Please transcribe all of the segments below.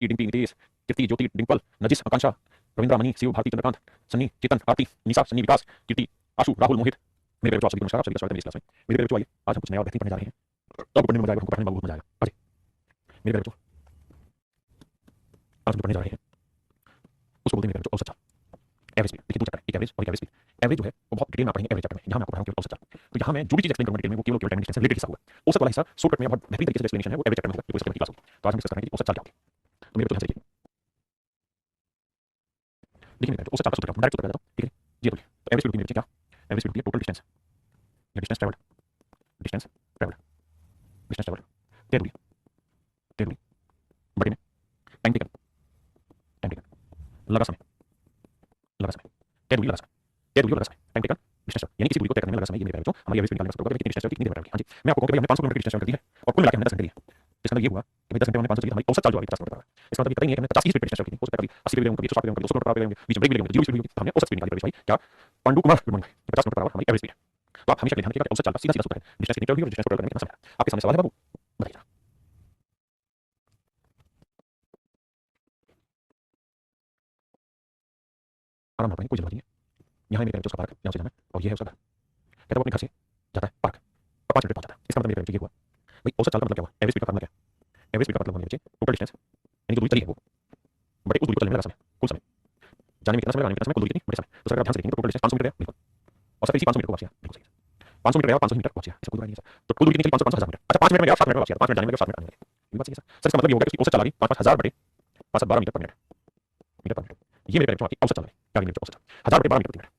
डिम्पी, नितेश, कीर्ति, ज्योति, डिम्पल, नजिस, आकांक्षा, Ravindra, money, Shiv, Bharti, Chandrakant, Sunny, चेतन, आरती, निशा, सन्नी, विकास, कीर्ति, आशु, राहुल, मोहित। मेरे प्यारे बच्चों, आप सभी को नमस्कार। आप सभी का स्वागत है मेरी क्लास में। मेरे प्यारे बच्चों, आइए आज हम कुछ नया और बेहतरीन पढ़ने जा रहे हैं। तो आपको पढ़ने में मजा आएगा, हमको पढ़ने में बहुत मजा आएगा। आज मेरे प्यारे बच्चों, आज हम जो पढ़ने जा रहे हैं उसको बोलते हैं मेरे प्यारे बच्चों औसत चाल। Average speed. देखिए दो चैप्टर है, एक एवरेज और एक एवरेज स्पीड। एवरेज जो है वो बहुत डिटेल में आप पढ़ेंगे एवरेज चैप्टर में। यहाँ मैं आपको पढ़ाऊंगा केवल औसत चाल। तो यहाँ मैं जो भी चीज एक्सप्लेन करूंगा डिटेल में वो केवल टाइम डिस्टेंस से रिलेटेड हिस्सा होगा। औसत वाला हिस्सा शॉर्टकट में बहुत बेहतरीन तरीके से एक्सप्लेनेशन है वो एवरेज चैप्टर में होगा, बिल्कुल इसके क्लास होगी। तो आज हम डिस्कस करेंगे कि औसत चाल क्या होती है। तो मेरे बच्चों ध्यान से देखिए। देखिए मेरे बच्चों औसत चाल का सूत्र क्या होता है, डायरेक्ट सूत्र बता देता हूं, ठीक है जी। बोलिए तो एवरेज स्पीड होती है मेरे बच्चे क्या? एवरेज स्पीड होती है टोटल डिस्टेंस या distance travelled, distance travelled, distance travelled तेल हुई, तेल हुई बटे में टाइम टेकन, टाइम टेकन लगा समय, लगा समय, तेल हुई लगा समय, तेल हुई लगा समय, टाइम टेकन डिस्टेंस यानी किसी दूरी को तय करने में लगा समय। ये मेरे बच्चों हमारी एवरेज निकालने का सूत्र होगा कि कितनी डिस्टेंस है कितनी देर में ट्रैवल की। हां जी मैं आपको कहूंगा कि हमने 500 किलोमीटर की डिस्टेंस ट्रैवल कर दी है और कुल मिलाकर हमने 10 घंटे दी है। इसका मतलब ये हुआ कि भाई 10 घंटे में 500 चली हमारी औसत चाल जो आ गई 50 किलोमीटर पर आवर। इसका मतलब ये पता ही नहीं है कि हमने 50 की स्पीड पे डिस्टेंस ट्रैवल की। हो सकता है कभी 80 पे भी कभी 160 पे भी कभी 200 किलोमीटर पर आवर बीच में ब्रेक भी लेंगे, जीरो स्पीड भी होगी। हमने औसत स्पीड निकाली प्रवेश भाई क्या Pandu Kumar good morning 50 kilometre per our हमारी एवरेज स्पीड है। तो आप हमेशा ध्यान रखिएगा कि औसत चाल का सीधा सीधा सूत्र है डिस्टेंस कितनी ट्रैवल हुई और डिस्टेंस को ट्रैवल करने में कितना समय लगा। आपके सामने सवाल है बाबू, बताइए। आराम से कोई जल्दबाजी नहीं है। यहाँ है मेरे बच्चों का पार्क, यहाँ से जाना है और ये है उसका घर। कहता है वो अपने घर से जाता है पार्क और 5 मिनट में पहुंच जाता है। इसका मतलब मेरे बच्चे ये हुआ भाई औसत चाल का मतलब क्या हुआ, एवरेज स्पीड का फार्मूला क्या है? एवरेज स्पीड का मतलब बच्चे टोटल डिस्टेंस यानी जो दूरी चली है वो बटे उस दूरी को चलने में लगा समय, कुल समय। जाने में कितना समय, आने में कितना समय, कुल दूरी कितनी बटे समय। तो सर आप ध्यान से देखेंगे तो टोटल डिस्टेंस 500 मीटर है बिल्कुल, और सर इसी 500 मीटर को वापस आया बिल्कुल सही है। 500 मीटर गया 500 मीटर पहुंच गया, इसका कोई दूरी नहीं है सर। तो कुल दूरी कितनी चली 500 500 1000 मीटर। अच्छा 5 मिनट में गया 7 मिनट में वापस आया, 5 मिनट जाने में 7 मिनट आने में। ये बात सही है सर। इसका मतलब ये होगा कि औसत चाल आ गई 5-5000 बटे 5-12 मीटर पर मिनट, मीटर पर मिनट। ये मेरे बच्चों की औसत चाल है। क्या मेरे बच्चों औसत चाल 1000 बटे 12 मीटर प्रति मिनट।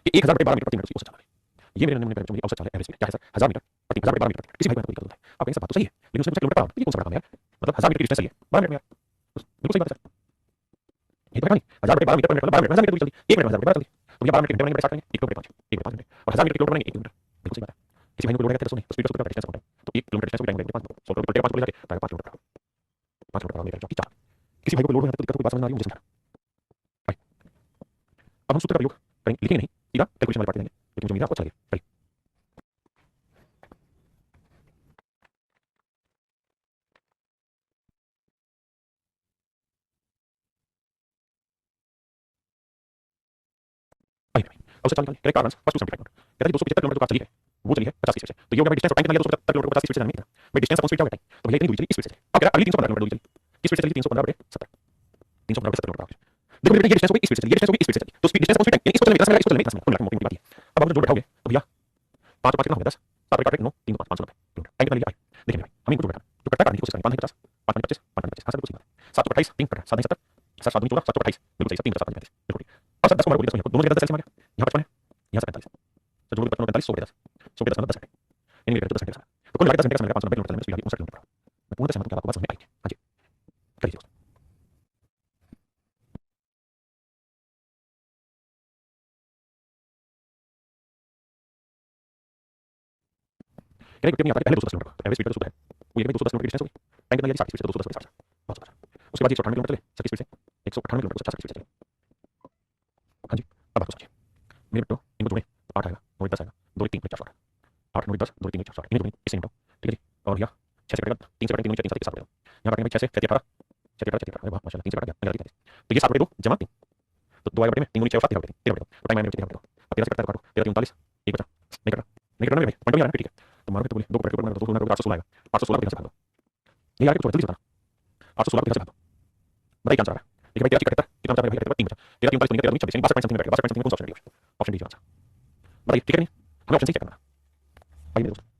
ये 1000 बटे 12 मीटर प्रति मिनट की औसत चाल है। ये मेरे नमूने बच्चों की औसत चाल है एवरेज स्पीड क्या है सर 1000 मीटर प्रति 1000 बटे 12 मीटर प्रति मिनट। किसी भाई बहन को दिक्कत होता है आप कहेंगे सर बात तो सही है लेकिन उसमें किलोमीटर पर आवर, ये कौन सा बड़ा काम है यार। मतलब 1000 मीटर की डिस्टेंस सही है 12 मिनट में यार, बिल्कुल सही बात है सर। ये तो है नहीं 1000 बटे 12 मीटर पर मिनट मतलब 12 मिनट 1000 मीटर दूरी चलती 1 मिनट में 1000 बटे 12 चलती। तो भैया 12 मिनट के घंटे बनेंगे 60 करेंगे 1 किलोमीटर 5 1 बटे 5 घंटे और 1000 मीटर किलोमीटर बनेंगे 1 किलोमीटर, बिल्कुल सही बात है। किसी भाई को लोड है तो नहीं तो स्पीड का डिस्टेंस होता है तो 1 किलोमीटर डिस्टेंस को टाइम लगेगा 5 मिनट 100 किलोमीटर 5 मिनट जाके 5 किलोमीटर 5 किलोमीटर मेरे बच्चों की चाल। किसी भाई को लोड है तो दिक्कत कोई बात समझ में आ रही है मुझे समझा। भाई अब हम सूत्र का प्रयोग करेंगे, लिखेंगे नहीं सीधा कैलकुलेशन वाली पार्ट देंगे लेकिन मुझे उम्मीद है आपको अच्छा लगेगा। चलिए भाई अब से चाल निकालिए करेक्ट आंसर फर्स्ट टू 75 नोट कहता है 275 किलोमीटर जो कार चली है वो चली है 50 की स्पीड से। तो ये हो गया डिस्टेंस और टाइम कितना लिया 275 किलोमीटर 50 की स्पीड से जाने में कितना भाई डिस्टेंस अपॉन स्पीड क्या होता है। तो भैया इतनी दूरी चली इस स्पीड से अब कह रहा है अगली 315 किलोमीटर दूरी चली किस स्पीड से चली 315 बटे 70 315 बटे 70 किलोमीटर। देखो मेरे ये डिस्टेंस हो गई इस स्पीड से चली, ये डिस्टेंस हो गई इस स्पीड से चली तो speed distance upon speed time इसको चलने में 10 मिनट इसको चलने में 10 मिनट कुल मिलाकर मोटी बात है। अब आप जो बैठाओगे तो भैया 5 5 कितना हो गया 10 7 काट 9 3 5 590 किलोमीटर टाइम कितना लिया भाई। देखिए भाई हम इनको बैठा जो कटता काटने की कोशिश करेंगे 5 50 5 25 5 25 हां सर बिल्कुल सही बात है 7 28 3 कटा 7 70 7 7 14 7 28 बिल्कुल सही 3 7 35 बिल्कुल। अब सर 10 को मारो 10 को दोनों जगह 10 से मार यहां 55 है यहां से 45 तो जोड़ 55 45 100 बटे 10 100 बटे 10 मतलब 10 घंटे यानी मेरे 10 घंटे का समय। तो कुल मिलाकर 10 घंटे का समय लगा 590 किलोमीटर चलने में स्पीड आ गई 59 किलोमीटर। मैं पूर्ण सहमत हूं कि आपको बात समझ में आई है। हां जी करिए दोस्तों। करेक्ट कितनी आता है पहले 210 किलोमीटर एवरेज स्पीड का सूत्र है वो ये कि 210 किलोमीटर की डिस्टेंस हो गई टाइम कितना लिया 60 स्पीड से 210 बटे 60 बहुत अच्छा। उसके बाद 198 किलोमीटर चले 60 स्पीड से 198 किलोमीटर 50 स्पीड से चले। हां जी अब आपको समझिए मेरे बेटो इनको जोड़े 8 आएगा 9 10 आएगा 2 3 4 8 9 10 2 3 4 इन्हें जोड़ेंगे इससे निपटाओ ठीक है जी। और भैया 6 से कटेगा 3 से कटेगा 3 3 7 के साथ यहाँ काटेंगे 6 से 6 18 6 18 अरे वाह माशाल्लाह 3 से कट गया मेरा 35 तो ये 7 बटे 2 जमा 3 तो 2 बटे में 3 गुनी 6 और 7 13 बटे 2 टाइम आने में 13 बटे 2 अब 13 से कटता है तो काटो 13 39 1 बचा नहीं कटा नहीं कटना भाई पॉइंट भी आ रहा है ठीक है। तो मारो तो बोले 2 को पॉइंट को 2 16 816 आएगा 816 को 13 से भाग दो नहीं यार जल्दी से बताना 816 को 13 से भाग दो बताइए क्या आंसर आ रहा है। देखिए भाई 13 कटता कितना बचा भाई 3 बचा 13 39 13 26 यानी 62 समथिंग बैठ गया 62 समथिंग कौन सा ऑप्शन है ऑप्शन डी आंसर बताइए ठीक है नहीं हमें ऑप्शन से चेक करना भाई मेरे दोस्त।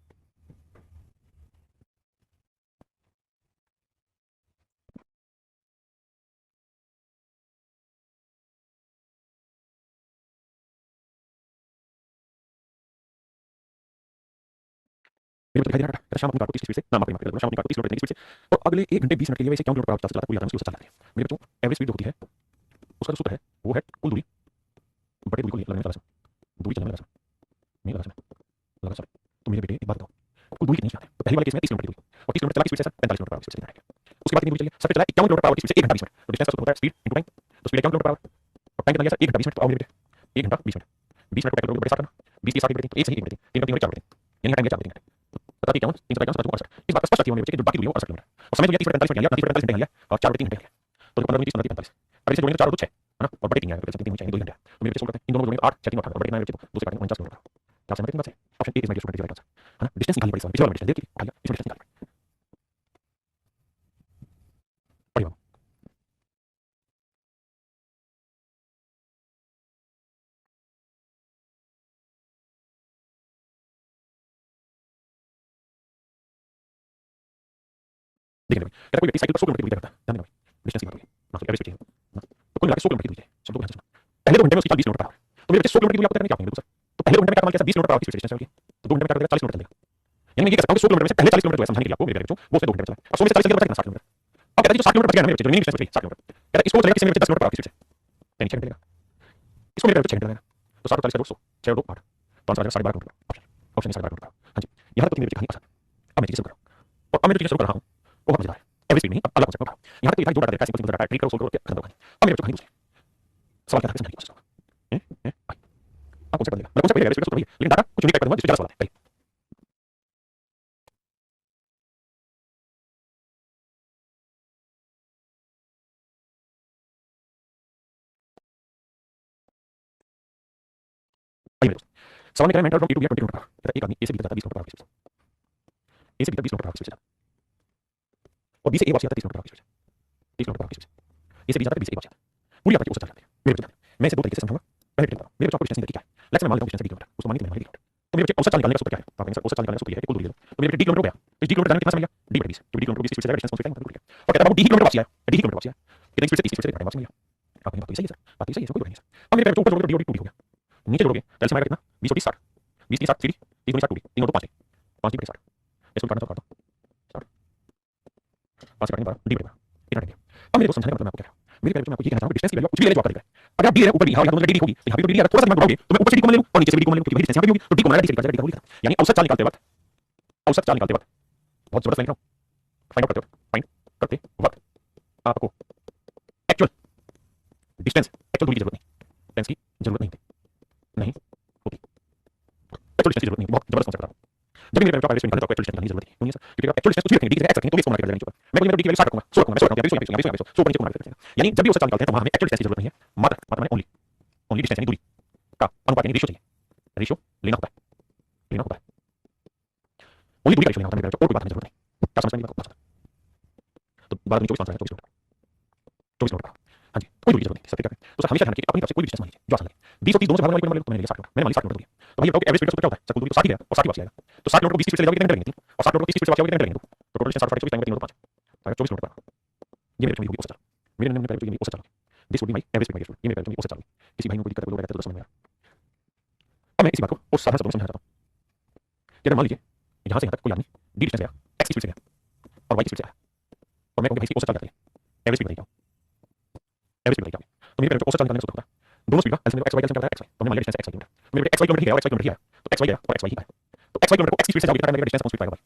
मेरे को दिखाई दे रहा है शाम अपनी कार को 30 स्पीड से नाम अपनी मार्केट शाम अपनी कार को 30 किलोमीटर की स्पीड से और अगले 1 घंटे 20 मिनट के लिए वैसे क्या किलोमीटर पर आवर चलता है पूरी यात्रा में उसको चला रहे हैं। मेरे बच्चों एवरेज स्पीड जो होती है उसका जो सूत्र है वो है कुल दूरी बटे दूरी को लगाने में लगा समय दूरी चलने में लगा समय नहीं लगा समय लगा समय। तो मेरे बेटे एक बात बताओ कुल दूरी कितनी चाहिए तो पहले वाले केस में 30 किलोमीटर की दूरी और 30 किलोमीटर चला की स्पीड से 45 किलोमीटर पर आवर स्पीड से चला गया। उसके बाद कितनी दूरी चली सबसे चला 51 किलोमीटर पर आवर की स्पीड से 1 घंटा 20 मिनट तो डिस्टेंस का सूत्र होता है स्पीड इनटू टाइम तो स्पीड 51 किलोमीटर पर आवर और टाइम कितना गया सर 1 घंटा 20 मिनट तो आओ मेरे बेटे 1 घंटा 20 मिनट 20 मिनट को कैलकुलेट बड़े साथ करना 20 के साथ बड़े तो एक सही 1 बड़े 3 3 4 बड़े यानी टाइम गया 4 घंटे बता दी क्या 3 5 5 इस बात का स्पष्ट थी हमारे बच्चे कि जो बाकी दूरी है वो 68 किलोमीटर और समय तो गया 30 मिनट 45 मिनट लिया 30 मिनट 45 घंटे लिया और 4 बटे 3 घंटे लिया तो 15 20 30 45, अगर इसे जोड़ेंगे तो 4 और 2 6 है ना, और बड़े 3 आएगा, तो 3 होनी चाहिए 2 ही घंटे। तो मेरे बच्चे सोल्व करते हैं, इन दोनों को जोड़ेंगे 8 6 3 18, और बड़े कितना है बच्चे, तो 2 से काटेंगे 49 किलोमीटर। क्या समझ में बात है? Option A is my student right answer, है ना। डिस्टेंस निकालनी पड़ी सवाल, पिछले वाला डिस्टेंस देखिए उठाइए, इसमें डिस्टेंस निकालनी पड़ी। पढ़िए बाबू। देखिए भाई, कहता कोई व्यक्ति साइकिल पर 100 किलोमीटर की दूरी तय करता है, ध्यान देना भाई, डिस्टेंस की बात होगी ना, एवरेज स्पीड चाहिए ना, तो कुल मिला के 100 किलोमीटर की दूरी है, शब्दों को ध्यान से सुनना। पहले 2 घंटे में उसकी चाल 20 किलोमीटर पर आवर, तो मेरे बच्चे 100 किलोमीटर की दूरी आपको तय करनी क्या होगी, तो पहले 2 घंटे में क्या कमाल किया, 20 किलोमीटर पर आवर की स्पीड से चलेगी, तो 2 घंटे में क्या कर देगा, 40 किलोमीटर चलेगा। यानी मैं ये कह सकता हूं कि 100 किलोमीटर में से पहले 40 किलोमीटर जो है समझाने के लिए आपको मेरे बच्चों वो उसने 2 घंटे में चला, और 100 में से 40 किलोमीटर कितना 60 किलोमीटर। अब कहता है जो 60 किलोमीटर बच गया ना मेरे बच्चे, जो रिमेनिंग डिस्टेंस बची 60 किलोमीटर, कहता है इसको चलेगा किसी में बच्चे 10 किलोमीटर पर आवर की स्पीड से, यानी 6 घंटे लगेगा। इसको मेरे बच्चे 6 घंटे लगेगा, तो 60 40 100 6 और 2 8, तो आंसर आ जाएगा 12.5 kilometre. Option option A 12.5 kilometre. हां जी, यहां तक तो मेरे बच्चे कहानी आसान। अब मैं चीजें शुरू कर रहा हूं, और अब मैं जो चीजें शुरू कर रहा हूं वो बहुत मजेदार है, एवरेज स्पीड नहीं, अब अलग कॉन्सेप्ट होगा। यहां तक तो ये था जो डाटा देखा सिंपल डाटा ट्रीट करो, सोल्व करो, खत्म हो गया। अब मेरे बच्चों कहानी दूसरी, सवाल क्या था समझने की कोशिश करो। आप कॉन्सेप्ट बदलेगा, मतलब कॉन्सेप्ट वही है, एवरेज स्पीड तो वही है, लेकिन डाटा कुछ यूनिक टाइप का दूंगा जिसमें ज्यादा सवाल है। आइए मेरे दोस्त, सवाल में कह रहा है mental from A to B 20 kilometre per hour, कहता है एक आदमी ए से बी तक जाता है 20 किलोमीटर पर आवर की स्पीड से, ए से बी तक 20 किलोमीटर पर आवर की स्पीड से जाता है, और बी से ए वापस आता है 30 किलोमीटर पर आवर की स्पीड से, 30 किलोमीटर पर आवर की स्पीड से, ए से बी जाता है, बी से ए वापस आता है, पूरी यात्रा की औसत चाल जाती है। मेरे बच्चे जानते हैं, मैं इसे 2 तरीके से समझाऊंगा। पहले डिटेल बताओ, मेरे बच्चों को डिस्टेंस देखिए क्या है, लेट्स मैं मान लेता हूं डिस्टेंस 20 किलोमीटर, उसको मानिए मैं मान लिया, तो मेरे बच्चे औसत चाल निकालने का सूत्र क्या है, तो आप कहेंगे सर औसत चाल निकालने का सूत्र ये है कि कुल दूरी ले लो, तो मेरे बच्चे डी किलोमीटर हो गया, तो डी किलोमीटर जाने में कितना समय लगा, डी बटा 20, तो डी किलोमीटर 20 स्पीड से जाएगा, डिस्टेंस पहुंच जाएगा, मतलब दूरी है। और कहता है बाबू डी किलोमीटर वापस आया, डी किलोमीटर वापस आया, कितनी स्पीड से 30 स्पीड से वापस मिला। आप कहेंगे बात तो सही है सर, बात तो सही है सर, कोई नहीं सर। अब मेरे बच्चों ऊपर जोड़ोगे तो डी और डी 2 हो गया, नीचे जोड़ोगे तो एलसीएम आएगा कितना, 20 और 30 60, 20 30 60 सीधी, 30 60 2 3 और 2 5 5 डी बटे 60, इसको काटना तो काट दो 60, 5 से काटेंगे 12 डी बटे 12, इतना रहेगा। अब मेरे को समझाने का मतलब मैं आपको कह रहा हूं, मेरे प्यारे बच्चों मैं आपको ये कहना चाहूंगा कि डिस्टेंस की वैल्यू कुछ भी ले लो जो आपका दिख रहा है, अगर आप डी है ऊपर डी, हाँ दोनों डी होगी, तो यहां पे तो डी आ रहा है, थोड़ा सा दिमाग बढ़ाओगे तो मैं ऊपर से डी को ले लूं और नीचे से डी को ले लूं, क्योंकि भाई डिस्टेंस यहां पे भी होगी, तो डी को मारा डी से निकल जाएगा, डी का होगी खत्म। यानी औसत चाल निकालते वक्त, औसत चाल निकालते वक्त बहुत जबरदस्त लाइन रहा हूं, फाइंड आउट करते वक्त आपको एक्चुअल डिस्टेंस, एक्चुअल दूरी की जरूरत नहीं, डिस्टेंस की जरूरत नहीं नहीं होती, एक्चुअल डिस्टेंस की जरूरत नहीं, बहुत जबरदस्त कॉन्सेप्ट है। जब भी मेरे पास एवरेज निकालने तो एक्चुअल डिस्टेंस निकालने की जरूरत नहीं है सर, क्योंकि आप एक्चुअल डिस्टेंस कुछ भी रखेंगे, डी के एक्स रखेंगे तो भी इसको मार के जाएगा नीचे, मैं बोलूंगा डी की वैल्यू 60 रखूंगा, 100 रखूंगा, 100 रखूंगा, 100 100 100 100 नीचे को मार के जाएगा। यानी जब भी औसत चाल निकालते हैं तो वहां हमें एक्चुअल डिस्टेंस की जरूरत नहीं है, मात्र मात्र माने ओनली ओनली डिस्टेंस यानी दूरी का अनुपात यानी रेशियो चाहिए, रेशियो लेना होता है, लेना होता है, ओनली दूरी का रेशियो लेना होता है मेरे और कोई बात नहीं, जरूरत नहीं। क्या समझ में नहीं बात, तो 12 24 आंसर है 24 मिनट 24 मिनट। हाँ जी, कोई दूरी की जरूरत नहीं, सत्य करें तो सर हमेशा ध्यान रखिए अपनी तरफ से कोई भी डिस्टेंस मान लीजिए जो आसान लगे, 20 और 30 दोनों से भागने वाली कोई मान लो, तो मैंने लिया 60 किलोमीटर, मैंने मान लिया 60 किलोमीटर दूरी, तो भाई बताओ कि एवरेज स्पीड का सूत्र क्या होता है, सर कुल दूरी तो 60 ही है और 60 ही वापस आएगा, तो 60 किलोमीटर को 20 स्पीड से ले जाओगे कितने घंटे लगेंगे, और 60 किलोमीटर को 30 स्पीड से वापस आओगे कितने घंटे लगेंगे, तो टोटल डिस्टेंस 60 24 टाइम 3 और 5 24 किलोमीटर पर। ये मेरे होगी औसत चाल, मेरे नन्हे प्यारे बच्चों ये औसत चाल, this would be my average speed my ये मेरे प्यारे बच्चों औसत चाल, किसी भाई को कोई दिक्कत है वो कहते हैं तो समझ में आ रहा। अब मैं इसी बात को और साधारण शब्दों में समझा चाहता हूं कि अगर मान लीजिए यहां से यहां तक कोई आदमी डी डिस्टेंस गया, एक्स की स्पीड से गया और वाई की स्पीड से आया, और मैं कहूंगा भाई इसकी औसत चाल क्या है, एवरेज स्पीड बताइए, एवरेज स्पीड बताइए, तो मेरे प्यारे औसत चाल निकालने का सूत्र होता है दोनों स्पीड का एलसीएम एक्स वाई एलसीएम क्या होता है, एक्स वाई, तो हमने मान लिया डिस्टेंस एक्स वाई किलोमीटर, तो मेरे एक्स वाई किलोमीटर ही गया, एक्स वाई किलोमीटर ही आया, तो एक्स वाई गया और एक्स वाई ही आया, तो एक्स वाई किलोमीटर को एक्स की स्पीड से जाओगे कितना टाइम लगेगा, डिस्टेंस पहुंच पाएगा,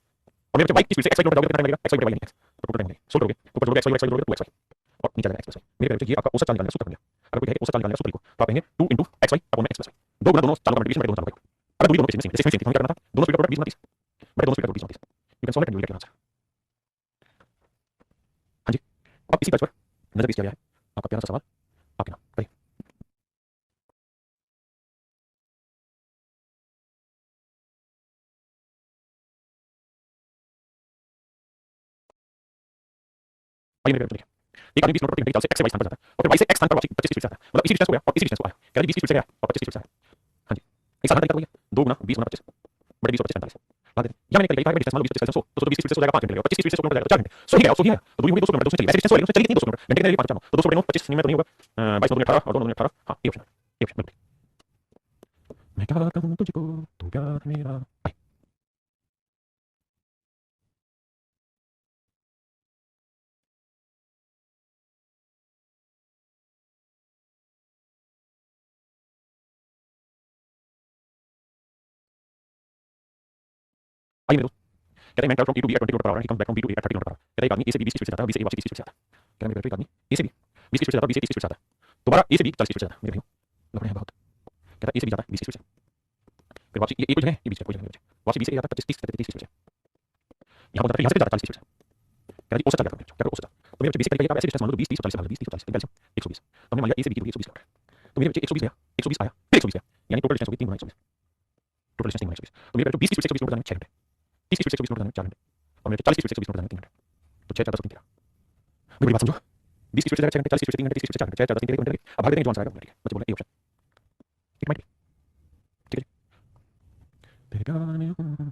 और मेरे वाई की स्पीड से एक्स वाई किलोमीटर जाओगे कितना टाइम लगेगा, एक्स वाई बाई एक्स, तो टोटल टाइम लगेगा, सोल्व करोगे ऊपर जोड़ोगे एक्स वाई जोड़ोगे 2 एक्स वाई और नीचे जाएगा एक्स प्लस वाई। मेरे प्यारे ये आपका औसत चाल निकालने का सूत्र बन गया। अगर कोई कहे औसत चाल निकालने का सूत्र लिखो तो आप कहेंगे 2 x y upon x plus y, दो गुना दोनों चालों का मल्टीप्लिकेशन बटे दोनों चालों का, अगर दूरी दोनों के सेम सेम सेम क्या करना था, दोनों स्पीड का 20 30 बटे दोनों स्पीड का 20 30, you can solve it and you will get your answer. हां जी, अब इसी पेज पर नजर किया गया है आपका प्यारा सा सवाल, आपके नाम करिए। आइए मेरे प्यारे देखिए, एक आदमी 20 किलोमीटर प्रति घंटे की चाल से एक्स से वाई स्थान पर जाता है और फिर वाई से एक्स स्थान पर वापसी 25 स्पीड से आता है, मतलब इसी डिस्टेंस को गया और इसी डिस्टेंस को आया, कह रहा 20 स्पीड से गया और 25 स्पीड से आया। हां जी, एक साधारण तरीका हो गया, 2 गुना 20 गुना 25 बटे 20 और 25 45 ला देते हैं, या मैंने कहा डिस्टेंस मान लो 20 डिस्टेंस 100 तो 20 स्पीड से हो जाएगा 5 घंटे लगेगा, 25 स्पीड से 100 किलोमीटर जाएगा 4 घंटे, सो ही गया 100 ही है, तो दूरी होगी 200 किलोमीटर, 200 चली, ऐसे डिस्टेंस होगी, चली कितनी 200 किलोमीटर, घंटे कितने 5 4 तो 200 बटे 9 25 में तो नहीं होगा, 22 2 18 और 2 9 18, हां ये ऑप्शन है, ये ऑप्शन बिल्कुल। मैं क्या कहूं तुझको तू प्यार मेरा, आइए मेरे दोस्त, कहते हैं मैं travel from A to B at 20 kilometre per hour, he comes back from B to A at 30 kilometre per hour, कहता है एक आदमी ए से बी 20 स्पीड से जाता है, बी से ए वापस 30 स्पीड से आता है, कहता है मेरे बेटे एक आदमी ए से बी 20 स्पीड से जाता है, बी से 30 स्पीड से आता है, दोबारा ए से बी 40 स्पीड से जाता है, मेरे भाइयों लफड़े हैं बहुत, कहता है ए से बी जाता है 20 स्पीड से, फिर वापसी ये कोई जगह है, ये बीच है कोई जगह मेरे बच्चे, वापसी बी से ए आता है 25 30 30 स्पीड से, यहां पर जाता है, यहां से जाता है 40 स्पीड से, कहता है औसत चाल क्या करोगे, क्या करो औसत चाल, तो मेरे बच्चे बेसिक तरीके का ऐसे डिस्टेंस मान लो 20 30 40 से 20 30 40 कैल्शियम 120 तो हमने मान लिया ए से बी की दूरी 120 किलोमीटर तो मेरे बच्चे 120 गया 120 आया फिर 120 गया यानी टोटल डिस्टेंस हो गई 3 गुना 120 टोटल डिस्टेंस 3 गुना 120 तो मेरे बच्चे 20 की स्पीड से 120 किलोमीटर जाने में 6 घंटे 30 की स्पीड से 120 किलोमीटर जाने में 4 घंटे और मेरे 40 की स्पीड से 120 किलोमीटर जाने में 3 घंटे तो 6 4 10 3 13 बड़ी बात समझो 20 की स्पीड से 6 घंटे 40 की स्पीड से 3 घंटे 30 की स्पीड से 4 घंटे 6 4 10 3 घंटे अब भाग देंगे जो आंसर आएगा वो ठीक है बच्चे बोले ए ऑप्शन ठीक है ठीक है तेरे प्यार में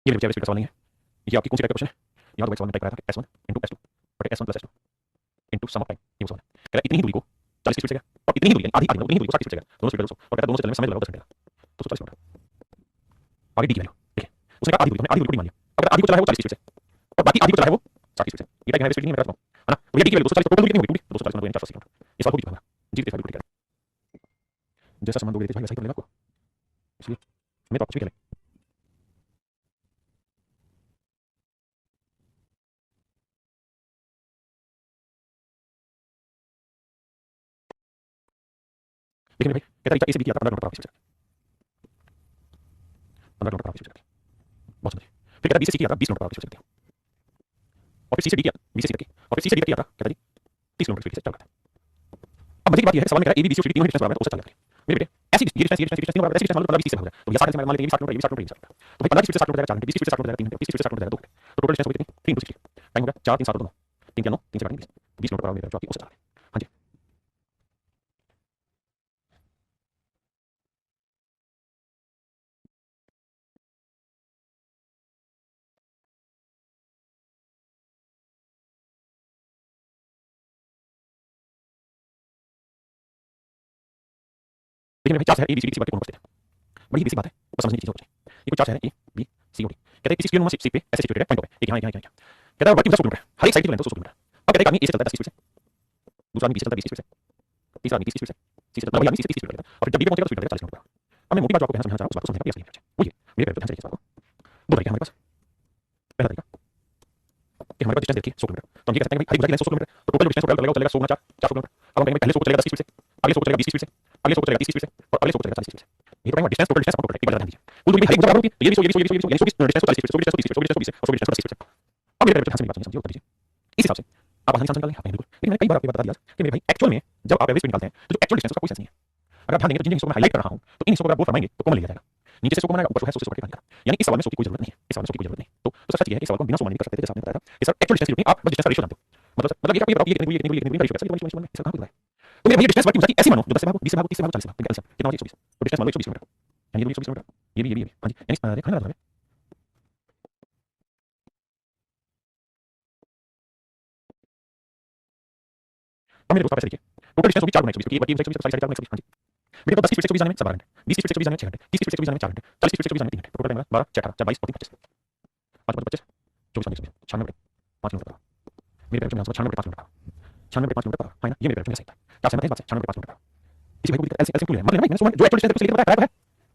ये मेरे बच्चे स्पीड का सवाल नहीं है ये आपकी कौन सी टाइप का क्वेश्चन है यहाँ तो सवाल में टाइप कराया था s1 into s2 बटे s1 plus s2 into sum of time ये वो सवाल है कह रहा है इतनी ही दूरी को 40 की स्पीड से गया और इतनी ही दूरी आधी आधी उतनी ही दूरी को 60 की स्पीड से गया दोनों स्पीड 200 और कहता है दोनों से चलने में समय लगा 10 घंटे तो 140 किलोमीटर आगे डी की वैल्यू ठीक है उसने कहा आधी दूरी आधी दूरी को मान लिया अगर आधी को चला है वो 40 की स्पीड से और बाकी आधी को चला है वो 60 की स्पीड से ये टाइप है स्पीड नहीं मैं बताता हूं है ना तो ये डी की वैल्यू 240 टोटल दूरी कितनी होगी 240 मतलब 480 किलोमीटर ये सवाल को भी होगा जी देखा बिल्कुल ठीक है जैसा सामान दोगे वैसा ही तो मिलेगा आपको इसलिए मैं तो आपको कुछ भी लेकिन भाई कहता है ए से बी की यात्रा 15 किलोमीटर पर आवर से 15 किलोमीटर पर आवर से बहुत सुंदर फिर कहता है बी से सी की यात्रा 20 किलोमीटर पर आवर से चलती है और फिर सी से डी की यात्रा बी से सी तक की और फिर सी से डी तक की यात्रा कहता है जी 30 किलोमीटर स्पीड से चलता है अब मजे की बात यह है सवाल में कह रहा है ए बी सी और सी डी तीनों डिस्टेंस बराबर है तो उससे चल जाता है मेरे बेटे ऐसी डिस्टेंस तीनों बराबर ऐसी डिस्टेंस मान लो 15 20 से भाग जाए तो ये 60 मान लेते हैं ये 60 किलोमीटर ये 60 किलोमीटर तो भाई 15 की स्पीड से 60 किलोमीटर जाएगा 4 घंटे 20 की स्पीड से 60 किलोमीटर जाएगा 3 घंटे 30 की स्पीड से 60 किलोमीटर जाएगा 2 घंटे तो टोटल डिस्टेंस हो गई कितनी 3 into 60 टाइम हो गया 4 3 7 2 3 क्या 9 3 से काटेंगे 20 किलोमीटर पर आवर मेरे जो आपकी उससे चल रहा है हां जी लेकिन भाई चार्ज है ए बी सी डी बात कौन करते हैं बड़ी बेसिक बात है बस समझने की चीज हो चाहिए ये कोई चार्ज है ए बी सी और डी कहते हैं किसी स्क्रीन में सी पे ऐसे सिचुएटेड है पॉइंट पे एक यहां यहां कहता है वर्किंग 10 किलोमीटर हर एक साइड की लेंथ 100 किलोमीटर अब कहते हैं आदमी ए से चलता है 10 की स्पीड से दूसरा आदमी बी से चलता है 20 की स्पीड से तीसरा आदमी 30 की स्पीड से सी से चलता है आदमी 30 की स्पीड से और जब बी पे पहुंचेगा तो स्पीड लगेगा 40 किलोमीटर अब मैं मोटी बात जो आपको कहना समझाना चाह रहा हूं उस बात को समझने का प्रयास कीजिए वो ये मेरे पैर पे ध्यान से देखिए इसको दो तरीके हमारे पास पहला तरीका कि हमारे पास डिस्टेंस देखिए 100 किलोमीटर तो हम ये कह सकते हैं कि भाई हर एक भुजा की लेंथ 100 किलोमीटर तो टोटल जो डिस्टेंस टोटल चलेगा 100 गुना 4 किलोमीटर अब हम कहेंगे पहले 100 चलेगा 10 की स्पीड से अगले 100 चलेगा 20 की स्पीड से अगले 100 चलेगा 30 की स्पीड से और अगले 100 चलेगा 40 की स्पीड से ये तो डिस्टेंस टोटल डिस्टेंस टोटल एक बार ध्यान दीजिए कुल दूरी हर एक भुजा बराबर होगी तो ये भी 100 ये भी 100 ये भी 100 यानी 100 डिस्टेंस 40 की स्पीड 100 डिस्टेंस 30 की स्पीड 100 डिस्टेंस 20 और 100 डिस्टेंस 40 की स्पीड अब मेरे पैर पे ध्यान से मेरी बात समझिए उत्तर दीजिए इस हिसाब से आप आसानी से आंसर निकाल लें बिल्कुल लेकिन मैंने कई बार आपको बता दिया कि मेरे भाई एक्चुअल में जब आप एवरेज निकालते हैं तो जो एक्चुअल डिस्टेंस उसका कोई सेंस नहीं है अगर आप ध्यान देंगे तो जिन हिस्सों को मैं हाईलाइट कर रहा हूं तो इन हिस्सों को आप बोर्ड फरमाएंगे तो कॉमन लिया जाएगा नीचे से 100 कॉमन आएगा ऊपर जो है 100 से बढ़ के निकाल यानी इस सवाल में 100 की कोई जरूरत नहीं है इस सवाल में 100 की कोई जरूरत नहीं तो सच ये है इस सवाल को बिना 100 मान भी कर सकते थे जैसा आपने बताया था इस सवाल एक्चुअल डिस्टेंस की जरूरत नहीं आप बस डिस्टेंस का रेशियो जानते हो मतलब ये आप ये बताओ ये कितनी दूरी ये कितनी दूरी रेशियो कैसे इसका कहां पे है तो मेरे भैया डिस्टेंस वर्किंग होती है ऐसी मानो जो 10 से भागो 20 से भागो 30 से भागो 40 से भागो कितना हो 120 तो डिस्टेंस मान लो 120 किलोमीटर यानी ये 120 किलोमीटर ये भी हां जी यानी देखो ना अब मेरे दोस्त आप ऐसे देखिए टोटल डिस्टेंस होगी 4 गुना 120 क्योंकि एक बार 120 40 4 गुना 120 हां जी मेरे को 10 की स्पीड से 120 जाने में 12 घंटे 20 की स्पीड से 120 जाने में 6 घंटे 30 की स्पीड से 120 जाने में 4 घंटे 40 की स्पीड से 120 जाने में 3 घंटे टोटल टाइम 12 4 18 4 22 25 5 25 24 25 96 मिनट 5 किलोमीटर मेरे पैर में 96 5 किलोमीटर 96 5 किलोमीटर है ना ये मेरे पैर में सही है क्या समझते हैं बात से 96 5 किलोमीटर इसी भाई को एलसी एलसी क्यों है मतलब मैंने जो एक्चुअल डिस्टेंस लेके बताया है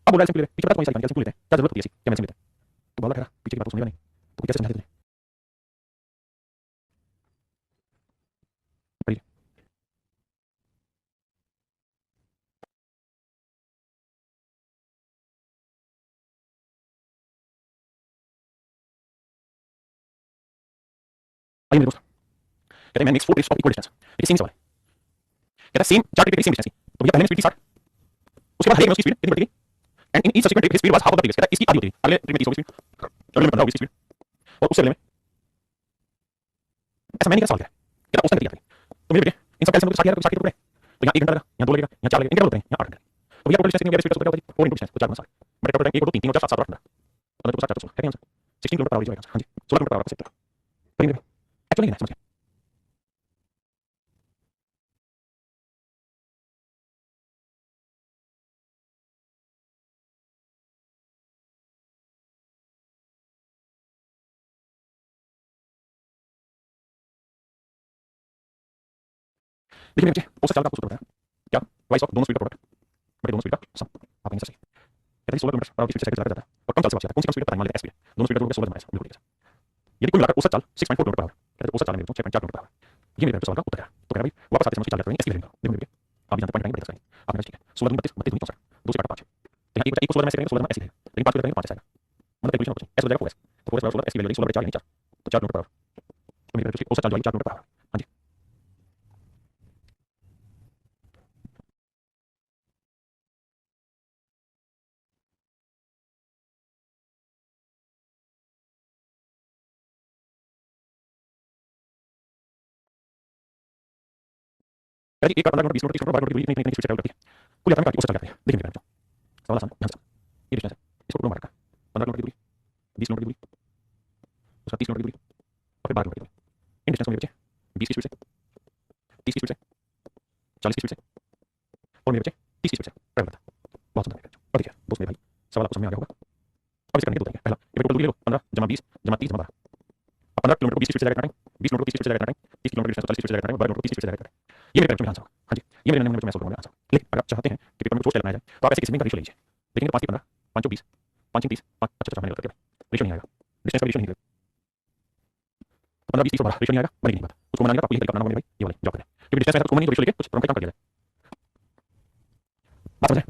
अब बोला एलसी क्यों है पीछे बात कोई सही एलसी क्यों लेते हैं क्या जरूरत होती है इसकी क्या मैं लेते तो बोला खैर पीछे की बात सुनिएगा नहीं तो कैसे समझाते हैं आइए मेरे दोस्त कहते हैं मैं next 4 trips of equal distance ये सेम सवाल है कहता है सेम 4 ट्रिप की सेम डिस्टेंस की तो भैया पहले में स्पीड थी 60 उसके बाद हर एक में उसकी स्पीड कितनी बढ़ गई and in each subsequent trip speed was half of the previous कहता है इसकी आधी होती है अगले ट्रिप में 30 होगी स्पीड अगले में 15 होगी स्पीड और उससे अगले में ऐसा मैंने क्या सवाल किया कहता उसने किया तो मेरे बेटे इन सब कैलकुलेशन को 60 60 रुपए तो यहाँ 1 घंटा लगा यहाँ 2 लगेगा यहाँ 4 लगेगा इनका होता है यहाँ 8 घंटे तो भैया टोटल डिस्टेंस कितनी हो गया स्पीड का 4 इंटू डिस्टेंस तो 4 गुना 60 बट टोटल टाइम 1 2 3 3 4 7 7 8 मतलब तो 60 है आंसर 16 किलोमीटर पर आवर जाएगा हां जी 16 किलोमीटर पर आवर से पर मेरे एक्चुअली नहीं समझ गया देखिए मेरे बच्चे औसत चाल का आपको सूत्र बताया क्या वाइस ऑफ दोनों स्पीड का प्रोडक्ट बटे दोनों स्पीड का सम आप कहेंगे सही कहते हैं 16 किलोमीटर पर आवर की स्पीड से साइकिल चला जाता है और कम चाल से वापस आता है कौन सी कम स्पीड का टाइम मान लेते हैं स्पीड दोनों स्पीड का जोड़ के 16 माइनस बिल्कुल ठीक है यदि कुल मिलाकर औसत चाल 6.4 किलोमीटर पर आवर कहते हैं औसत चाल मेरे 6.4 किलोमीटर पर आवर ये मेरे सवाल का उत्तर है तो कह रहा भाई वापस आते समय चाल जाते हैं इसकी वैल्यू देखो मेरे आप जानते हैं पॉइंट टाइम बता सकते हैं आपने ठीक है 16 दूनी 32 32 दूनी 64 2 से काटा 5 तो यहाँ 1 को 16 में ऐसे करेंगे 16 में ऐसे रहेगा लेकिन 5 को करेंगे 5 ऐसा आएगा मतलब कैलकुलेशन कुछ ऐसे हो जाएगा 4s तो 4s बराबर 16 s की वैल्यू 16 4 यानी 4 तो 4 किलोमीटर पर आवर तो मेरी वैल्यू औसत चाल जो 4 किलोमीटर पर आवर हां जी यानी एक बार 15 किलोमीटर 20 किलोमीटर 12 किलोमीटर दूरी इतनी स्पीड से ट्रैवल करती है कुल यात्रा में औसत चाल करती है देखिए मेरे सवाल आसान ध्यान से ये डिस्टेंस है इसको टोटल मार्क 15 किलोमीटर की दूरी 20 किलोमीटर की दूरी उसका 30 किलोमीटर की दूरी और फिर 12 किलोमीटर की दूरी इन डिस्टेंस में बचे 20 की स्पीड से 30 की स्पीड से 40 की स्पीड से और मेरे बचे 30 की स्पीड से ट्रैवल करता बहुत सुंदर है और देखिए दोस्त मेरे भाई सवाल आपको समझ में आ गया होगा अब इसे करने के दो तरीके पहला ये टोटल दूरी ले लो 15 जमा 20 जमा 30 जमा 12 अब 15 किलोमीटर को 20 की स्पीड से जाएगा टाइम 20 किलोमीटर को 30 की स्पीड से जाएगा टाइम 30 किलोमीटर की डिस्टेंस 40 की स्पीड से जाएगा टाइम 12 किलोमीटर को 30 की स्पीड से जाएगा टाइम ये मेरे पेपर में आंसर होगा हां जी ये मेरे नंबर में मैं सोच रहा हूं आंसर लेकिन अगर आप चाहते हैं कि पेपर में सोच के लगाया जाए तो आप ऐसे किसी में का रेशियो लीजिए देखेंगे 5 की 15 5 20 5 30 5 अच्छा मैंने करके रेशियो नहीं आएगा डिस्टेंस का रेशियो नहीं आएगा 15 20 30 12 रेशियो नहीं आएगा बनेगी नहीं बात उसको बनाने का आपको यही तरीका अपनाना होगा मेरे भाई ये वाले जॉब करें क्योंकि डिस्टेंस है तो नहीं तो रेशियो लेके कुछ प्रॉब्लम का काम कर दिया जाए बात समझे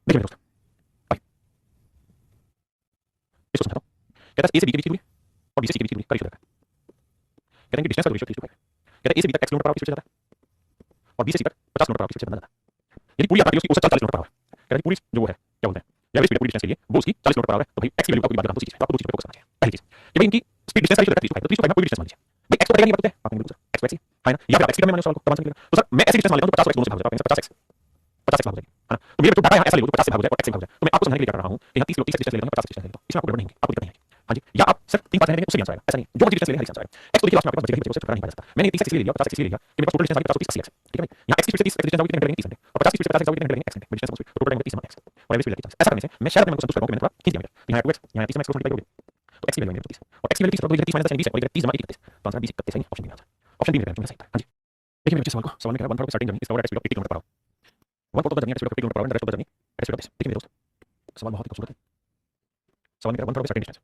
देखिए मेरे दोस्त भाई इसको समझाता हूं कहता है ए से बी के बीच की दूरी और बी से सी के बीच की दूरी का रेशियो रहता है कहते हैं कि डिस्टेंस का रेशियो 3:5 कहते हैं ए से बी तक x किलोमीटर पर आवर की स्पीड से जाता है और बी से सी तक 50 किलोमीटर पर आवर की स्पीड से बना जाता है यदि पूरी यात्रा की उसकी औसत 40 किलोमीटर पर आवर कहते हैं पूरी जो वो है क्या बोलते हैं या स्पीड पूरी डिस्टेंस के लिए वो उसकी 40 किलोमीटर पर आवर है तो भाई x की वैल्यू का पूरी बात करता हूं दूसरी चीज आपको दो चीजों पे फोकस करना चाहिए पहली चीज कि भाई इनकी स्पीड डिस्टेंस का रेशियो रहता है 3:5 तो 3:5 में कोई भी डिस्टेंस मान लीजिए भाई x तो पता नहीं पता है आप कहेंगे x वैसी है ना या फिर x की मैंने सवाल को तब समझ तो सर मैं ऐसी डिस्टेंस मान लेता हूं तो 50 x दोनों से भाग जाता है 50x 50x भाग जाएगी है ना तो मेरे जो डाटा यहां ऐसा ले लो तो 50 से भाग जाए और x से भाग जाए तो मैं आपको समझाने के लिए क्या कर रहा हूं कि यहां 30 किलो 30 डिस्टेंस ले लेता हूं 50 डिस्टेंस ले लेता हूं इसमें आपको गड़बड़ नहीं है आपको दिक्कत नहीं है हां जी या आप सिर्फ 3 5 रहने देंगे उससे भी आंसर आएगा ऐसा नहीं जो मर्जी डिस्टेंस ले ले हर आंसर आएगा x तो देखिए लास्ट में आपके पास बचेगा ही बचेगा उससे फर्क नहीं पड़ सकता मैंने 30 x ले लिया 50 x ले लिया कि मेरे पास टोटल डिस्टेंस आ गई 50 30 80 x ठीक है भाई यहां x की स्पीड से 30 डिस्टेंस जाओगे कितने घंटे लगेंगे 30 घंटे और 50 की स्पीड से 50 जाओगे कितने घंटे लगेंगे x घंटे डिस्टेंस तो टोटल टाइम 30 x और एवरेज स्पीड लगेगी 40 ऐसा करने से मैं शायद अपने को संतुष्ट कर रहा हूं कि मैंने थोड़ा खींच दिया मीटर यहां 2x यहां 30 x को मल्टीप्लाई करोगे तो x की वैल्यू मेरे 30 और x की वैल्यू 30 तो इधर 30 माइनस 10 20 है और इधर 30 जमा 1 31 तो आंसर 20 31 सही option B answer option B मेरा सही है हां जी देखिए मेरे सवाल को सवाल में कह रहा है 1 स्टार्टिंग जर्नी इसका word speed of 80 kilometre per our 1 journey speed of 80 kilometre per our rest of the journey speed of this देखिए मेरे दोस्त सवाल बहुत ही खूबसूरत है सवाल में कह रहा है 1 starting distance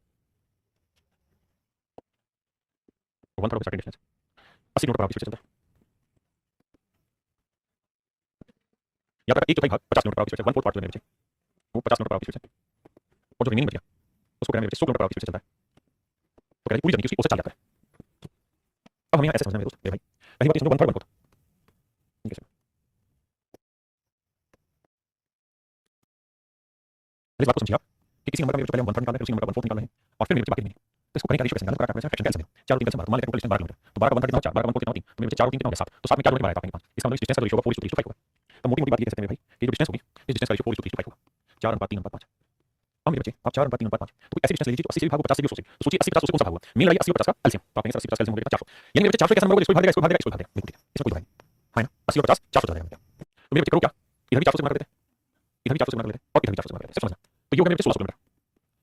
1 starting distance 80 kilometre per our की स्पीड से चलता है या फिर 1/4 भाग 50 किलोमीटर पर आवर की स्पीड से 1/4 पार्ट जो है बचे वो 50 किलोमीटर पर आवर की स्पीड से और जो रिमेनिंग बच गया उसको कहना है 100 किलोमीटर पर आवर की स्पीड से चलता है तो कहते हैं पूरी जर्नी की उसकी औसत चाल जाता है अब हमें यहाँ ऐसे समझना है दोस्त मेरे भाई पहली बात ये समझो 1/4 1/4 ठीक है इस बात को समझिए आप कि किसी नंबर का मेरे पहले हम 1/4 निकालना है उसी नंबर का 1/4 निकालना है और फिर मेरे बाकी नहीं तो इसको करें क्या रेशियो कैसे निकालना है फ्रैक्शन कैसे 4 3 कैसे मान लेते हैं टोटल डिस्टेंस 12 किलोमीटर तो 12 का 1/4 कितना 4 12 का 1/4 कितना 3 तो मेरे 4 और 3 कितना होगा 7 तो 7 में 4 गुणे बढ़ाएगा आपके पास इसका मतलब डिस्टेंस का रेशियो होगा 4:3:5 होगा तो मोटी मोटी बात ये कह सकते हैं भाई कि जो डिस्टेंस होगी इस डिस्टेंस का रेशियो 4:3:5 होगा 4:3:5 अब मेरे बच्चे आप 4:3:5 तो ऐसी डिस्टेंस ले लीजिए तो 80 से भी भागो 50 से भी 100 से तो सोचिए 80 50 से कौन सा भागोगा मेन वाली 80 और 50 का एलसीएम तो आप कहेंगे 80 50 एलसीएम हो जाएगा 400 यानी मेरे बच्चे 400 कैसा नंबर होगा इसको भाग देगा इसको भाग देगा इसको भाग देगा बिल्कुल इसमें कोई भाई है ना 80 और 50 400 हो जाएगा तो मेरे बच्चे करो क्या इधर भी 400 से गुणा कर देते हैं इधर भी 400 से गुणा कर देते हैं और इधर भी 400 से गुणा कर देते हैं समझना तो ये हो गया मेरे 1600 किलोमीटर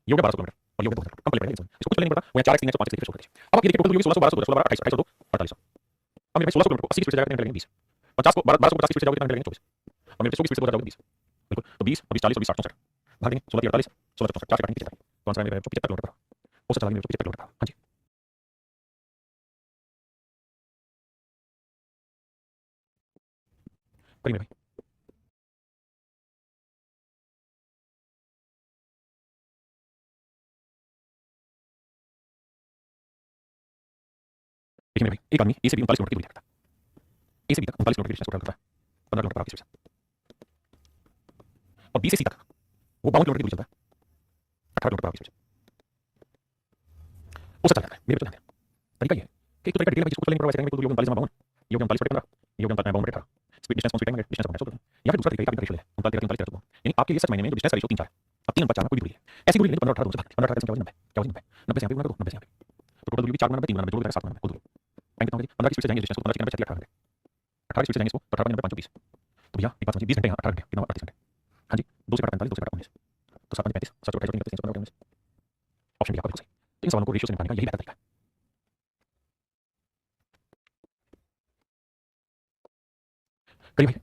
ये हो गया 1200 किलोमीटर और ये हो गया 2000 कम पड़ेगा इसको कुछ नहीं पड़ता वो 4x 3x 5x से छोड़ दीजिए अब ये देखिए टोटल हो गया 1600 1200 16 28 28 48 अब मेरे 1600 किलोमीटर को 80 स्पीड से जाएगा कितने लगेंगे 20 50 को 1200 को 50 स्पीड से जाओगे कितने लगेंगे 24 और मेरे 100 की स्पीड से जाओगे 20 बिल्कुल तो 20 और 20 40 और 20 60 64 भाग देंगे 16 48 16 64 4 काटेंगे 75 तो आंसर मेरा 75 किलोमीटर हो सकता है मेरे 75 किलोमीटर हां जी करिए भाई देखिए मेरे भाई एक आदमी ए से बी 39 किलोमीटर की दूरी तय करता है ए से बी तक 39 किलोमीटर की डिस्टेंस को ट्रैवल करता है 15 किलोमीटर पर आवर की स्पीड से और बी से सी तक वो 52 किलोमीटर की दूरी चलता है 18 किलोमीटर पर आवर की स्पीड से वो सब चल जाता है मेरे पे ध्यान दें तरीका ये है कि एक तो तरीका डिटेल में जिसको चलेंगे वैसे करेंगे तो 39 जमा 52 ये हो गया 39/15 ये हो गया 52/18 स्पीड डिस्टेंस कौन सी टाइम डिस्टेंस अपना सोचते हैं या फिर दूसरा तरीका का रेशियो है 39 39 39 यानी आपके लिए सच मायने में जो डिस्टेंस का रेशियो 3 4 अब 3 नंबर 4 में कोई भी दूरी है ऐसी दूरी लेनी 15 18 2 से भाग 15 18 क्या हो जाएगा 90 क्या हो जाएगा 90 से यहां पे गुणा करो 90 से यहां पे तो टोटल दूरी भी 4 गुणा 90 3 गुणा 90 जो हो जाएगा 7 गुणा 90 कुल दूरी टाइम कितना होगा जी 15 की स्पीड से जाएंगे डिस्टेंस को 15 से 18 18 की स्पीड से जाएंगे इसको 18 9 520 तो भैया एक बात समझिए 20 घंटे यहां 18 घंटे कितना 38 घंटे हां जी 2 से 45 2 से 19 तो 7 5 35 7 28 3 15 19 ऑप्शन डी आपका बिल्कुल सही तो इन सवालों को रेशियो से निकालने का यही बेहतर तरीका है करिए भाई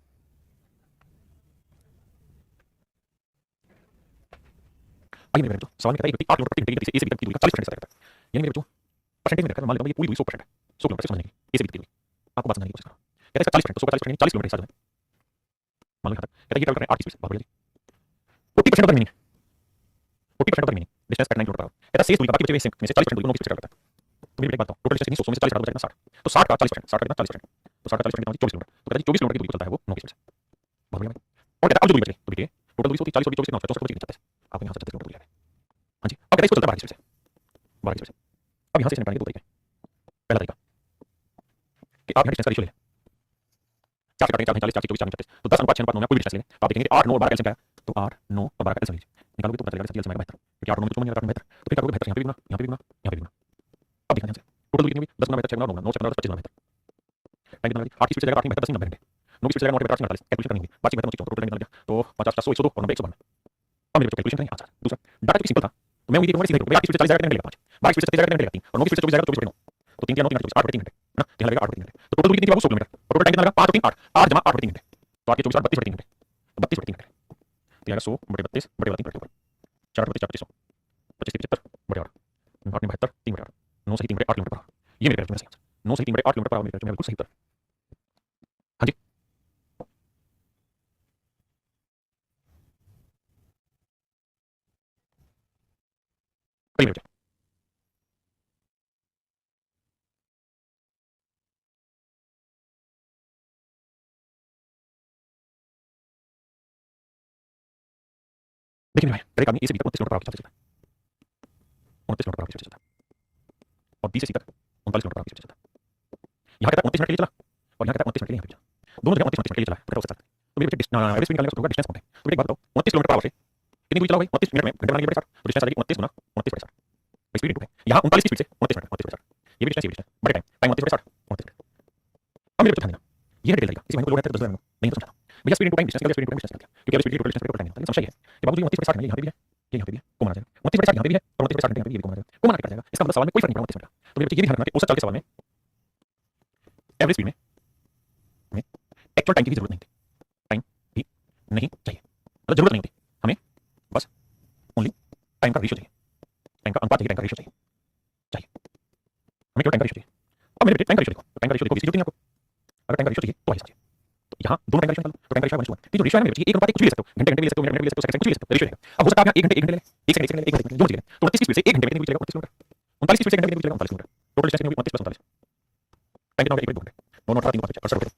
आइए मेरे बच्चों सवाल में कहता है एक व्यक्ति 8 किलोमीटर प्रति घंटे की गति से ए से बी तक की दूरी का 40% तय करता है यानी मेरे बच्चों परसेंटेज में रखकर मान लेता हूं ये पूरी दूरी 100% है 100 किलोमीटर से समझने की ए से बी तक की दूरी आपको बात समझने की कोशिश करो कहता है 40%, 100 का 40% 40 किलोमीटर हिस्सा जो है मान लो यहाँ तक, कहता है ये ट्रैवल कर रहे हैं 8 की स्पीड से, बहुत बढ़िया जी। 40% of the meaning, 40% of the meaning distance at 9 kilometre per hour. कहता है शेष दूरी का बाकी बचे हुए हिस्से में से 40% दूरी को 9 की स्पीड से ट्रैवल करता है। तो मेरी एक बात बताओ, टोटल डिस्टेंस 100 में से 40 घटा दो, बचा कितना 60। तो 60 का 40%, 60 का कितना 40%, तो 60 का 40% कितना 24 किलोमीटर। तो कहता है 24 किलोमीटर की दूरी को चलता है वो 9 की स्पीड से, बहुत बढ़िया भाई। और कहता है अब जो दूरी बच गई, तो देखिए टोटल दूरी होती है 40 और 24 कितना होता है 64 बची 36, आपको यहाँ से 36 किलोमीटर दूरी आ गई। हाँ जी, अब कहता है इसको चलता है 12 की स्पीड से, 12 की स्पीड से। अब यहाँ से निकालेंगे दो तरीके, पहला तरीका कि आप यहाँ डिस्टेंस का रेशियो ले लें, 4 से काटेंगे, 4 40, 4 24, 4 36, तो 10 अनुपात 6 अनुपात 9 में कोई भी डिस्टेंस ले लें, तो आप देखेंगे 8 9 और 12 का एलसीएम क्या है, तो 8 9 और 12 का एलसीएम लीजिए, निकालोगे तो पता चलेगा एलसीएम आएगा 72, क्योंकि 8 9 में 54 नहीं आता 72, तो फिर करोगे 72 यहाँ पे भी गुना, यहाँ पे भी गुना, यहाँ पे भी गुना। अब देखना ध्यान से टोटल दूरी कितनी हुई, 10 गुना 72, 6 गुना 9 9 6 गुना 10 25 गुना 72, टाइम कितना लगा 8 की स्पीड से जाएगा 8 में 72 10 ही 90 घंटे, 9 की स्पीड से जाएगा 9 में 48 48, कैलकुलेशन करनी होगी, बाकी 72 टोटल टाइम कितना लग गया, तो 50 100 102 और 90 192। अब मेरे बच्चों कैलकुलेशन करेंगे आंसर। दूसरा डाटा चूंकि सिंपल था तो मैं उम्मीद करूंगा सीधे करूंगा 8 की स्पीड से 40 जाएगा कितने मिलेगा 5, 12 की स्पीड से 30 जाएगा कितने मिलेगा 3 और 9 की स्पीड से 24 जाएगा 24 9, तो 3 3 9 3 8 3 घंटे है ना, यहाँ लगेगा 8 3 घंटे। तो टोटल दूरी कितनी बाबू 100 किलोमीटर और टोटल टाइम कितना लगा 5 और 3 8, 8 जमा 8 3 घंटे, तो 8 के 24 32 3 घंटे, तो 32 3 घंटे, तो आएगा 100 बटे 32 बटे 3 बटे 4 बटे 4 25 25 75 बटे 8 8 में 72 3 बटे 8 9 सही 3 बटे 8 किलोमीटर पर आवर, ये मेरे कैलकुलेशन में सही आंसर 9 सही 3 बटे 8 किलोमीटर पर आवर मेरे कैलकुलेशन में बिल्कुल सही उत्तर। हाँ जी कई मेरे बच्चे देखिए भाई, हर एक आदमी ए से बी तक 29 किलोमीटर पर आवर की स्पीड से चलता है, 29 किलोमीटर पर आवर की स्पीड से चलता है, और बी से सी तक 39 किलोमीटर पर आवर की स्पीड से चलता है। यहाँ कहता है 29 मिनट के लिए चला और यहाँ कहता है 29 मिनट के लिए यहाँ पे चला, दोनों जगह 29 मिनट के लिए चला, तो उसके साथ तो मेरे बच्चे एवरेज स्पीड निकालने का होगा डिस्टेंस कौन है, तो मेरी एक बात बताओ 29 किलोमीटर पर आवर से कितनी दूरी चला भाई 29 मिनट में घंटे बनाएंगे बटे 60, तो डिस्टेंस आ जाएगी 29 गुना 29 बटे 60, स्पीड इनटू है यहाँ 39 की स्पीड से 29 मिनट 29 बटे 60, ये भी डिस्टेंस बड़े टाइम टाइम 29 बटे 60 29 मिनट। अब मेरे बच्चे ध्यान देना ये है डिटेल तरीका, इसी महीने को लोड है 10 नहीं तो समझाता हूं भैया speed into time distance speed into time distance क्योंकि speed total distance total time आता है, समझ है कि बाबू जी 29 बटे 60 यहाँ पे भी है ये यहाँ पे भी है कौन आ जाएगा 29 बटे 60 यहाँ पे भी है और 29 बटे 60 यहाँ पे ये भी कौन आ जाएगा कौन आ जाएगा, इसका मतलब सवाल में कोई फर्क नहीं पड़ा 29 मिनट का। तो मेरे बच्चे ये भी ध्यान रखना कि औसत चाल के सवाल में एवरेज स्पीड में एक्चुअल टाइम की भी जरूरत नहीं थी, टाइम भी नहीं चाहिए, मतलब जरूरत नहीं होती हमें, बस ओनली टाइम का रेशियो चाहिए, टाइम का अनुपात चाहिए, टाइम का रेशियो चाहिए हमें, केवल टाइम का रेशियो चाहिए। अब मेरे टाइम का रेशियो देखो, टाइम का रेशियो देखो, इसकी जरूरत नहीं आपको, अगर टाइम का रेशियो चाहिए तो ऐसा चाहिए, तो यहाँ दोनों टाइम का रेशियो निकालो, तो टाइम का रेशियो 1:1, ये जो रेशियो है मेरे बच्चे 1 अनुपात 1 कुछ भी ले सकते हो, घंटे घंटे भी ले सकते हो, मिनट भी ले सकते हो, सेकंड कुछ भी ले सकते हो, रेशियो है। अब हो सकता है आप यहाँ 1 घंटे 1 घंटे ले, 1 सेकंड 1 सेकंड 1 घंटे जो मर्जी ले, तो 29 की स्पीड से 1 घंटे में कितनी दूरी चलेगा 29 किलोमीटर, 39 की स्पीड से 1 घंटे में कितनी दूरी चलेगा 39 किलोमीटर, टोटल डिस्टेंस कितनी हुई 29 + 39, टाइम कितना हो गया 1 2 घंटे 9 9 18 3 5 6 68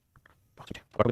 बहुत अच्छे, और